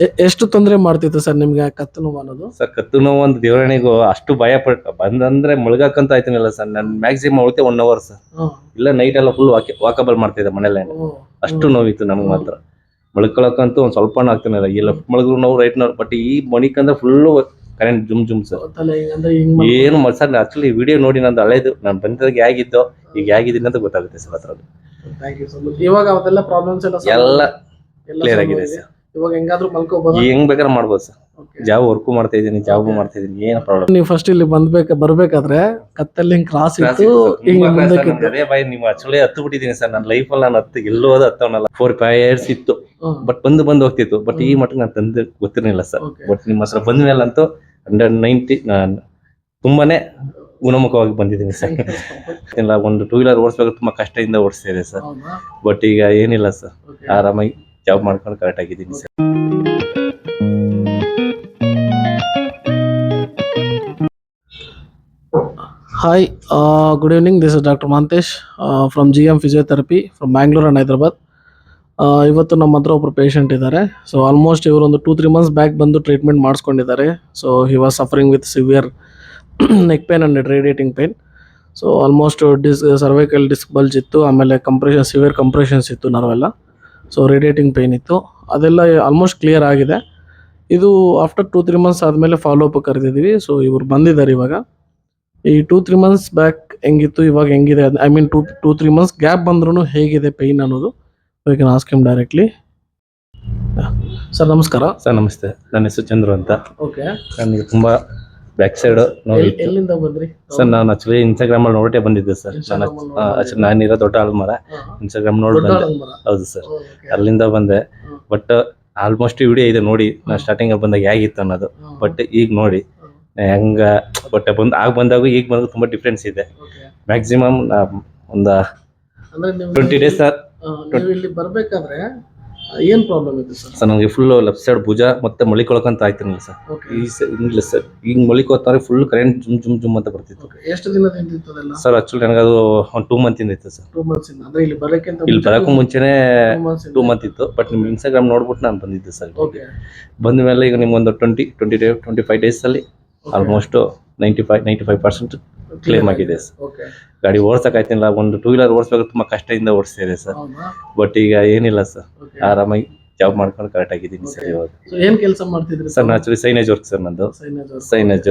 ಎಷ್ಟು ತೊಂದರೆ ಮಾಡ್ತಿತ್ತು ಸರ್ ನಿಮ್ಗೆ ಕತ್ತು ನೋವು ಅನ್ನೋದು? ಸರ್ ಕತ್ತು ನೋವು ಒಂದು ದೇವರಣಿಗೂ ಅಷ್ಟು ಭಯ ಪಟ್ಟ ಬಂದಂದ್ರೆ ಮುಳುಗಾಕಂತ ಆಯ್ತೀನಲ್ಲ ಸರ್. ನನ್ ಮ್ಯಾಕ್ಸಿಮಮ್ ಉಳಿತೆ 1 hour ಸರ್. ಇಲ್ಲ ನೈಟ್ ಎಲ್ಲ ಫುಲ್ ವಾಕಬಲ್ ಮಾಡ್ತಿದ್ದೆ ಮನೇಲೆ. ಅಷ್ಟು ನೋವಿತ್ತು ನಮ್ಗೆ ಮಾತ್ರ. ಮಳ್ಕೊಳಕಂತೂ ಒಂದ್ ಸ್ವಲ್ಪ ಆಗ್ತಾನಿಲ್ಲ. ಈ ಲೆಫ್ಟ್ ಮಳಗು ನೋವು ರೈಟ್ ನೋವು, ಬಟ್ ಈ ಮಣಿಕಂದ್ರೆ ಫುಲ್ ಕರೆಂಟ್ ಜುಮ್ ಸರ್. ಏನು ಸರ್ ಆಕ್ಚುಲಿ ವಿಡಿಯೋ ನೋಡಿ ನಂದು ಹಳೇದು ನಾನು ಬಂದಾಗ ಹೇಗಿದ್ದೋ ಈಗ ಹೇಗಿದ್ದೀನಿ ಅಂತ ಗೊತ್ತಾಗುತ್ತೆ ಸರ್ ಅದ್ರಲ್ಲಿ. ಇವಾಗ ಅದೆಲ್ಲ ಪ್ರಾಬ್ಲಮ್ಸ್ ಎಲ್ಲ ಕ್ಲಿಯರ್ ಆಗಿದೆ ಸರ್. ಇವಾಗ ಹೆಂಗಾದ್ರೂ ಮಲ್ಕೋಬಹುದು, ಹೆಂಗ್ ಬೇಕಾದ್ರೆ ಮಾಡ್ಬೋದು ಸರ್. ಜಾಬ್ ವರ್ಕು ಮಾಡ್ತಾ ಇದೀನಿ, ಜಾಬ್ ಮಾಡ್ತಾ ಇದೀನಿ, ಏನು ಪ್ರಾಬ್ಲಮ್. ನೀವು ಫಸ್ಟ್ ಇಲ್ಲಿ ಬರ್ಬೇಕಾದ್ರೆ ಕತ್ತಲ್ಲಿ ಹಿಂಗ್ ಕ್ರಾಸ್ ಇತ್ತು, ಅದೇ ಬಾಯ್ ನೀವು ಆಕ್ಚುಲಿ ಹತ್ತು ಬಿಟ್ಟಿದೀನಿ ಸರ್. ನನ್ನ ಲೈಫ್ ಅಲ್ಲಿ ನಾನು ಹತ್ತು ಎಲ್ಲೋ ಹತ್ತವನಲ್ಲ. 4-5 years ಇತ್ತು, ಬಟ್ ಬಂದು ಹೋಗ್ತಿತ್ತು. ಬಟ್ ಈ ಮಟ್ಟಿಗೆ ನಾನು ತಂದು ಗೊತ್ತಿರಲಿಲ್ಲ ಸರ್. ಬಟ್ ನಿಮ್ಮ ಹತ್ರ ಬಂದ ಮೇಲೆ ಅಂತೂ 190 ನಾನು ತುಂಬಾನೇ ಗುಣಮುಖವಾಗಿ ಬಂದಿದ್ದೀನಿ ಸರ್. ಇಲ್ಲ ಒಂದು 2 wheeler ಓಡಿಸ್ಬೇಕು ತುಂಬಾ ಕಷ್ಟದಿಂದ ಓಡಿಸ್ತಾ ಇದೆ ಸರ್. ಬಟ್ ಈಗ ಏನಿಲ್ಲ ಸರ್, ಆರಾಮಾಗಿ ಜಾಬ್ ಮಾಡ್ಕೊಂಡು ಕರೆಕ್ಟ್ ಆಗಿದ್ದೀನಿ sir. Hi, good evening. This is Dr. Mantesh from GM Physiotherapy from Bangalore and Hyderabad. ಇವತ್ತು ನಮ್ಮ ಹತ್ರ ಒಬ್ಬರು ಪೇಷಂಟ್ ಇದ್ದಾರೆ. ಸೊ ಆಲ್ಮೋಸ್ಟ್ ಇವರು ಒಂದು 2-3 months ಬ್ಯಾಕ್ ಬಂದು ಟ್ರೀಟ್ಮೆಂಟ್ ಮಾಡಿಸ್ಕೊಂಡಿದ್ದಾರೆ. So he was suffering with severe neck pain and radiating pain. So almost cervical disc bulge ಇತ್ತು, ಆಮೇಲೆ ಸಿವಿಯರ್ ಕಂಪ್ರೆಷನ್ಸ್ ಇತ್ತು ನರ್ವೆಲ್ಲ. ಸೊ ರೇಡಿಯೇಟಿಂಗ್ ಪೇನ್ ಇತ್ತು, ಅದೆಲ್ಲ ಆಲ್ಮೋಸ್ಟ್ ಕ್ಲಿಯರ್ ಆಗಿದೆ. ಇದು ಆಫ್ಟರ್ 2-3 months ಆದಮೇಲೆ ಫಾಲೋ ಅಪ್ ಕರೆದಿದ್ದೀವಿ. ಸೊ ಇವರು ಬಂದಿದ್ದಾರೆ ಇವಾಗ. ಈ 2-3 months ಬ್ಯಾಕ್ ಹೆಂಗಿತ್ತು, ಇವಾಗ ಹೆಂಗಿದೆ, ಐ ಮೀನ್ 2-3 months ಗ್ಯಾಪ್ ಬಂದ್ರೂ ಹೇಗಿದೆ ಪೇಯ್ನ್ ಅನ್ನೋದು you can ask him directly. Sir ನಮಸ್ಕಾರ. ಸರ್ ನಮಸ್ತೆ, ನನ್ನ ಹೆಸರು ಚಂದ್ರು ಅಂತ. ಓಕೆ, ನನಗೆ ತುಂಬಾ ಬ್ಯಾಕ್ ಸೈಡ್ ನೋವಿತ್ತು. ಎಲ್ಲಿಂದ ಬಂದ್ರಿ ಸರ್? ನಾನು ಆಕ್ಚುಲಿ ಇನ್ಸ್ಟಾಗ್ರಾಮ್ ಅಲ್ಲಿ ನೋಡೇ ಬಂದಿದ್ದೆ ಸರ್. ನಾನಿರೋ ದೊಡ್ಡ ಆಲ್ಮರ ಇನ್ಸ್ಟಾಗ್ರಾಮ್ ನೋಡಿ ಬಂದೆ. ಹೌದು ಸರ್, ಅಲ್ಲಿಂದ ಬಂದೆ. ಬಟ್ ಆಲ್ಮೋಸ್ಟ್ ವಿಡಿಯೋ ಇದೆ ನೋಡಿ, ನಾನು ಸ್ಟಾರ್ಟಿಂಗ್ ಅಲ್ಲಿ ಬಂದಾಗ ಹೇಗಿತ್ತು ಅನ್ನೋದು. ಬಟ್ ಈಗ ನೋಡಿ ಹೆಂಗ ಬಟ್ ಬಂದಾಗ ಈಗ ಬಂದಾಗ ತುಂಬಾ ಡಿಫ್ರೆನ್ಸ್ ಇದೆ. ಮ್ಯಾಕ್ಸಿಮಮ್ ಒಂದು 20 days ಸರ್. ಇಲ್ಲಿ ಬರ್ಬೇಕಾದ್ರೆ ಏನ್ ಪ್ರಾಬ್ಲಮ್ ಇದೆ ಸರ್? ಸರ್ ನನಗೆ ಫುಲ್ ಲೆಫ್ಟ್ ಸೈಡ್ ಭುಜ ಮತ್ತೆ ಮೊಳಿಕೊಳಕಂತ ಆಯ್ತಿರಲಿಲ್ಲ ಸರ್. ಇಲ್ಲ ಸರ್, ಈಗ ಮೊಳಿಕೋತಾರೆ ಫುಲ್ ಕರೆಂಟ್ ಜುಮ್ ಅಂತ ಬರ್ತಿತ್ತು. ಎಷ್ಟು ದಿನದಿಂದ ಇತ್ತು ಅದೆಲ್ಲ ಸರ್? ಆಕ್ಚುಲಿ ನನಗೆ ಅದು ಒಂದು 2 months ಇಂದ ಇತ್ತು ಸರ್. 2 months ಇಂದ ಅಂದ್ರೆ ಇಲ್ಲಿ ಬರೋಕ್ಕೂ ಮುಂಚೆನೆ 2 months ಇತ್ತು. ಬಟ್ ನಿಮ್ ಇನ್ಸ್ಟಾಗ್ರಾಮ್ ನೋಡ್ಬಿಟ್ಟು ನಾನು ಬಂದಿದ್ದೆ ಸರ್. ಬಂದ ಮೇಲೆ ಈಗ ನಿಮ್ಗೊಂದು 25 days ಅಲ್ಲಿ ಆಲ್ಮೋಸ್ಟ್ 95% ಕ್ಲೇಮ್ ಆಗಿದೆ ಸರ್. ಗಾಡಿ ಓಡಿಸಕ್ ಆಯ್ತಿಲ್ಲ. ಒಂದು 2 wheeler ಓಡಿಸ್ಬೇಕು ತುಂಬಾ ಕಷ್ಟದಿಂದ ಓಡಿಸ್ತಾ ಇದೆ ಸರ್. ಬಟ್ ಈಗ ಏನಿಲ್ಲ ಸರ್, ಆರಾಮಾಗಿ ಜಾಬ್ ಮಾಡ್ಕೊಂಡು ಕರೆಕ್ಟ್ ಆಗಿದ್ದೀನಿ ಸರ್. ಇವಾಗ ಏನ್ ಕೆಲಸ ಮಾಡ್ತಿದ್ರಿ sir? Actually signage work sir ನಂದು, ಸೈನೇಜ್.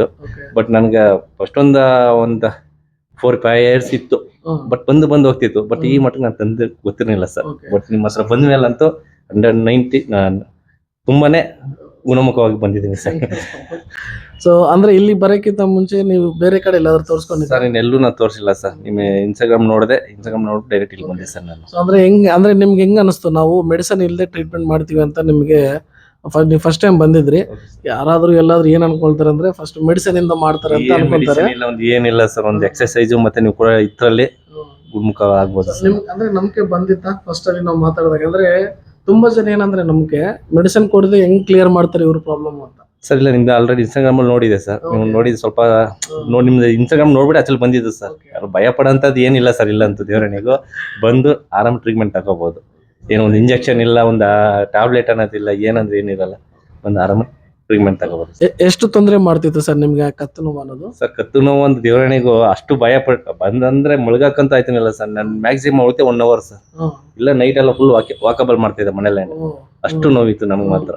ಬಟ್ ನನ್ಗೆ ಫಸ್ಟ್ ಒಂದು 4-5 years ಇತ್ತು, ಬಟ್ ಬಂದು ಹೋಗ್ತಿತ್ತು. ಬಟ್ ಈ ಮಟ್ಟಿಗೆ ನಾನು ತಂದು ಗೊತ್ತಿರಲಿಲ್ಲ ಸರ್. ಬಟ್ ನಿಮ್ಮ ಹತ್ರ ಬಂದ ಮೇಲೆ ಅಂತೂ 190 ನಾನು ತುಂಬಾನೇ ಗುಣಮುಖವಾಗಿ ಬಂದಿದ್ದೀನಿ ಸರ್. ಸೊ ಅಂದ್ರೆ ಇಲ್ಲಿ ಬರೋಕ್ಕಿಂತ ಮುಂಚೆ ನೀವು ಬೇರೆ ಕಡೆ ಎಲ್ಲಾದ್ರೂ ತೋರಿಸ್ಕೊಂಡಿದ್ದೀರಾ? ಸರ್ ಇನ್ನೆಲ್ಲೂ ನಾನು ತೋರಿಸಿಲ್ಲ ಸರ್. ನಿಮ್ಮ ಇನ್ಸ್ಟಾಗ್ರಾಮ್ ನೋಡಿ ಡೈರೆಕ್ಟ್ ಇಲ್ಲಿ ಬಂದೆ ಸರ್ ನಾನು. ಸೊ ಅಂದ್ರೆ ನಿಮ್ಗೆ ಹೆಂಗ್ ಅನಿಸ್ತು? ನಾವು ಮೆಡಿಸಿನ್ ಇಲ್ಲದೆ ಟ್ರೀಟ್ಮೆಂಟ್ ಮಾಡ್ತೀವಿ ಅಂತ ನಿಮ್ಗೆ ನೀವು ಫಸ್ಟ್ ಟೈಮ್ ಬಂದಿದ್ರಿ. ಯಾರಾದ್ರೂ ಎಲ್ಲಾದ್ರೂ ಏನ್ ಅನ್ಕೊಳ್ತಾರೆ ಅಂದ್ರೆ ಫಸ್ಟ್ ಮೆಡಿಸಿನ್ ಇಂದ ಮಾಡ್ತಾರೆ ಅಂತ ಅನ್ಕೊಂತಾರೆ. ಏನಿಲ್ಲ ಸರ್, ಒಂದು ಎಕ್ಸರ್ಸೈಸ್ ಮತ್ತೆ ನೀವು ಕೂಡ ಇದ್ರಲ್ಲಿ ಗುಣಮುಖ ಆಗ್ಬೋದು. ಅಂದ್ರೆ ನಮ್ಗೆ ಬಂದಿತ್ತಾ ಫಸ್ಟ್ ಅಲ್ಲಿ ನಾವು ಮಾತಾಡಿದಾಗ? ಅಂದ್ರೆ ತುಂಬಾ ಜನ ಏನಂದ್ರೆ ನಮ್ಗೆ ಮೆಡಿಸಿನ್ ಕೊಡದೆ ಹೆಂಗ್ ಕ್ಲಿಯರ್ ಮಾಡ್ತಾರೆ ಇವ್ರ ಪ್ರಾಬ್ಲಮ್ ಅಂತ. ಸರ್ ಇಲ್ಲ, ನಿಮ್ದು ಆಲ್ರೆಡಿ ಇನ್ಸ್ಟಾಗ್ರಾಮ್ ಅಲ್ಲಿ ನೋಡಿದೆ ಸರ್. ನೀವು ನೋಡಿದ್ದು ಸ್ವಲ್ಪ ನೋಡಿ, ನಿಮ್ದು ಇನ್ಸ್ಟಾಗ್ರಾಮ್ ನೋಡ್ಬಿಟ್ಟು ಆಕ್ಚುಲಿ ಬಂದಿದ್ದು ಸರ್. ಯಾರು ಭಯ ಪಡೋಂಥದ್ದು ಏನಿಲ್ಲ ಸರ್. ಇಲ್ಲ ಅಂತ ದೇವರನಿಗೂ ಬಂದು ಆರಾಮ್ ಟ್ರೀಟ್ಮೆಂಟ್ ತಗೋಬಹುದು. ಏನೋ ಒಂದು ಇಂಜೆಕ್ಷನ್ ಇಲ್ಲ, ಒಂದು ಟ್ಯಾಬ್ಲೆಟ್ ಅನ್ನೋದಿಲ್ಲ, ಏನಂದ್ರೆ ಏನಿರಲ್ಲ. ಒಂದು ಆರಾಮ ಟ್ರೀಟ್ಮೆಂಟ್ ತಗೋಬಹುದು. ಎಷ್ಟು ತೊಂದರೆ ಮಾಡ್ತಿತ್ತು ಸರ್ ನಿಮ್ಗೆ ಕತ್ತು ನೋವು ಅನ್ನೋದು? ಸರ್ ಕತ್ತು ನೋವು ಒಂದು ದೇವರನಿಗೂ ಅಷ್ಟು ಭಯ ಪಟ್ಟ ಬಂದಂದ್ರೆ ಮುಳುಗಾಕಂತ ಆಯ್ತೀನಲ್ಲ ಸರ್. ನನ್ ಮ್ಯಾಕ್ಸಿಮಮ್ ಉಳಿತೆ 1 hour ಸರ್. ಇಲ್ಲ ನೈಟ್ ಎಲ್ಲ ಫುಲ್ ವಾಕಬಲ್ ಮಾಡ್ತಿದ್ದೆ ಮನೇಲೆ. ಅಷ್ಟು ನೋವಿತ್ತು ನಮ್ಗೆ ಮಾತ್ರ.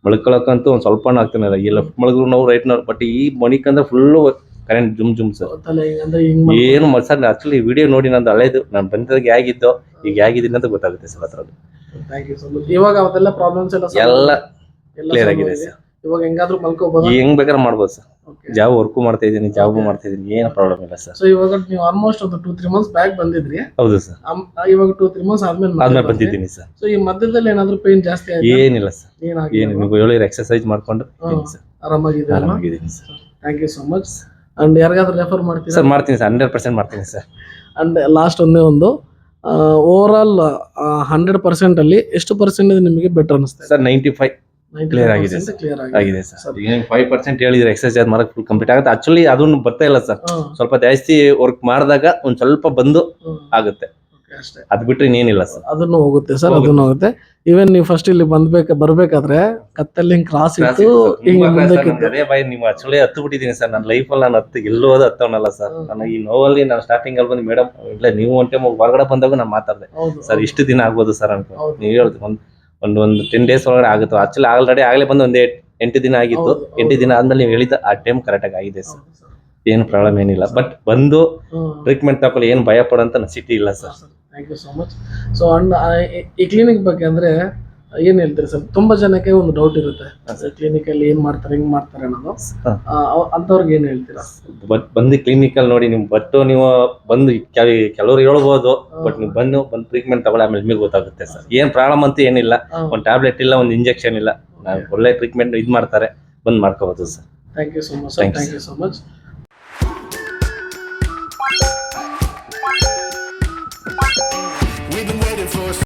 ಮಳ್ಕೊಳಕಂತೂ ಒಂದ್ ಸ್ವಲ್ಪ ಆಗ್ತಾನಿಲ್ಲ. ಈ ಲೆಫ್ಟ್ ಮಳಗು ನೋವು ರೈಟ್ ನೋವು, ಬಟ್ ಈ ಮಣಿಕಂದ್ರೆ ಫುಲ್ ಕರೆಂಟ್ ಜುಮ್ ಸರ್. ಏನು ಸರ್ ಆಕ್ಚುಲಿ ವಿಡಿಯೋ ನೋಡಿ ನಂದು ಹಳೇದು ನಾನು ಬಂದಾಗ ಹೇಗಿದ್ದೋ ಈಗ ಹೇಗಿದ್ದೀನಿ ಅಂತ ಗೊತ್ತಾಗುತ್ತೆ ಸರ್ ಅದ್ರಲ್ಲಿ. ಇವಾಗ ಅದೆಲ್ಲ ಪ್ರಾಬ್ಲಮ್ಸ್ ಎಲ್ಲ ಕ್ಲಿಯರ್ ಆಗಿದೆ ಸರ್. ಇವಾಗ ಹೆಂಗಾದ್ರೂ ಮಲ್ಕೋಬಹುದು, ಹೆಂಗ್ ಬೇಕಾದ್ರೆ ಮಾಡ್ಬೋದು ಸರ್. ಜಾಬ್ ವರ್ಕು ಮಾಡ್ತಾ ಇದೀನಿ, ಜಾಬ್ ಮಾಡ್ತಾ ಇದೀನಿ, ಏನು ಪ್ರಾಬ್ಲಮ್ ಇಲ್ಲ ಸರ್. ಸೊ ಇವಾಗ ನೀವು ಆಲ್ಮೋಸ್ಟ್ ಒಂದು 2-3 months ಬ್ಯಾಕ್ ಬಂದಿದ್ರಿ? ಹೌದು ಸರ್. ಇವಾಗ 2-3 months ಆದ್ಮೇಲೆ ಬಂದಿದ್ದೀನಿ ಸರ್. ಸೊ ಈ ಮಧ್ಯದಲ್ಲಿ ಏನಾದ್ರು ಪೇನ್ ಜಾಸ್ತಿ ಆಯ್ತಾ? ಏನಿಲ್ಲ ಸರ್, ಏನು ನೀವು ಹೇಳಿರೋ ಎಕ್ಸರ್ಸೈಸ್ ಮಾಡ್ಕೊಂಡು ಆರಾಮಾಗಿದ್ದೀನಿ sir. Thank you so much. And ಯಾರಿಗಾದ್ರೂ ರೆಫರ್ ಮಾಡ್ತೀರಾ ಸರ್? ಮಾಡ್ತೀನಿ ಸರ್, 100% ಮಾಡ್ತೀನಿ ಸರ್. ಅಂಡ್ ಲಾಸ್ಟ್ ಒಂದು ಓವರ್ ಆಲ್ 100% ಅಲ್ಲಿ ಎಷ್ಟು ಪರ್ಸೆಂಟೇಜ್ ನಿಮಗೆ ಬೆಟರ್ ಅನಿಸ್ತದೆ ಸರ್? 95 ಕ್ಲಿಯರ್ ಆಗಿದೆ ಸರ್. ಈಗ 5% ಹೇಳಿದ್ರೆ ಎಕ್ಸರ್ಸೈಸ್ ಮಾಡಕ್ ಫುಲ್ ಕಂಪ್ಲೀಟ್ ಆಗುತ್ತೆ. ಆಕ್ಚುಲಿ ಅದನ್ನು ಬರ್ತಾ ಇಲ್ಲ ಸರ್. ಸ್ವಲ್ಪ ಜಾಸ್ತಿ ವರ್ಕ್ ಮಾಡಿದಾಗ ಒಂದ್ ಸ್ವಲ್ಪ ಬಂದು ಆಗುತ್ತೆ. ಅಷ್ಟೇ. ಅದ್ ಬಿಟ್ರೆ ಇನ್ನೇನಿಲ್ಲ ಸರ್. ಅದನ್ನು ಹೋಗುತ್ತೆ ಸರ್, ಅದನ್ನು ಹೋಗುತ್ತೆ. ಈವನ್ ನೀವು ಫಸ್ಟ್ ಇಲ್ಲಿ ಬರ್ಬೇಕಾದ್ರೆ ಕತ್ತಲ್ಲಿ ಹಿಂಗ್ ಕ್ರಾಸ್ ಇತ್ತು, ಹಿಂಗ್ ಮುಂದಕ್ಕೆ ಇತ್ತು. ಅದೇ ಬಾಯ್ ನೀವು ಆಕ್ಚುಲಿ ಹತ್ತು ಬಿಟ್ಟಿದ್ದೀನಿ ಸರ್. ನನ್ನ ಲೈಫ್ ಅಲ್ಲಿ ನಾನು ಎಲ್ಲೂ ಹತ್ತವನಲ್ಲ ಸರ್. ನಾನು ಈ ನೋವಲ್ಲಿ ನಾನು ಸ್ಟಾರ್ಟಿಂಗ್ ಅಲ್ಲಿ ಬಂದು ಮೇಡಮ್ ಇಲ್ಲ ನೀವು ಒಂದ್ ಟೈಮ್ ಹೊರಗಡೆ ಬಂದಾಗ ನಾನು ಮಾತಾಡ್ದೆ ಹೌದು, ಸರ್ ಇಷ್ಟು ದಿನ ಆಗ್ಬೋದು ಸರ್ ಅಂತ. ಹೌದು. ನೀವು ಹೇಳ್ತೀವಿ ಒಂದು 10 days ಒಳಗಡೆ ಆಗುತ್ತೆ. ಆಕ್ಚುಲಿ ಆಲ್ರೆಡಿ ಆಗ್ಲೇ ಬಂದು ಒಂದ್ 8 ದಿನ ಆಗಿತ್ತು. ಹೌದು, 8 ದಿನ ಆದ್ಮೇಲೆ ನೀವು ಹೇಳಿದ ಆ ಟೈಮ್ ಕರೆಕ್ಟ್ ಆಗಿ ಆಗಿದೆ ಸರ್. ಹೌದು ಸರ್. ಏನು ಪ್ರಾಬ್ಲಮ್ ಏನಿಲ್ಲ. ಬಟ್ ಬಂದು ಹ್ಮ್. ಟ್ರೀಟ್ಮೆಂಟ್ ತಗೊಳ್ಳಿ, ಏನು ಭಯ ಪಡೋಂತ ಸಿಟಿ ಇಲ್ಲ sir. Thank you so much. So and ಈ ಕ್ಲಿನಿಕ್ ಬಗ್ಗೆ ಅಂದ್ರೆ ಏನ್ ಹೇಳ್ತೀರಿ ಸರ್? ತುಂಬಾ ಜನಕ್ಕೆ ಒಂದು ಡೌಟ್ ಇರುತ್ತೆ, ಕ್ಲಿನಿಕ್ ಅಲ್ಲಿ ಏನ್ ಮಾಡ್ತಾರೆ, ಹಿಂಗ್ ಮಾಡ್ತಾರೆ ಅನ್ನೋದು. ಅಂತವ್ರಿಗೆ ಏನ್ ಹೇಳ್ತೀರಾ? ಬಂದು ಕ್ಲಿನಿಕ್ ಅಲ್ಲಿ ನೋಡಿ ನೀವು ನೀವು ಬಂದು ಕೆಲವ್ರು ಹೇಳ್ಬೋದು, ಬಟ್ ನೀವು ಬಂದು ಟ್ರೀಟ್ಮೆಂಟ್ ತಗೊಳ್ಳಿ, ಆಮೇಲೆ ನಿಮಗೆ ಗೊತ್ತಾಗುತ್ತೆ ಸರ್. ಏನ್ ಪ್ರಾಬ್ಲಮ್ ಅಂತ ಏನಿಲ್ಲ. ಒಂದು ಟ್ಯಾಬ್ಲೆಟ್ ಇಲ್ಲ, ಒಂದು ಇಂಜೆಕ್ಷನ್ ಇಲ್ಲ, ಒಳ್ಳೆ ಟ್ರೀಟ್ಮೆಂಟ್ ಮಾಡ್ತಾರೆ, ಬಂದ್ ಮಾಡ್ಕೋಬಹುದು sir. Thank you so much sir, thank you so much.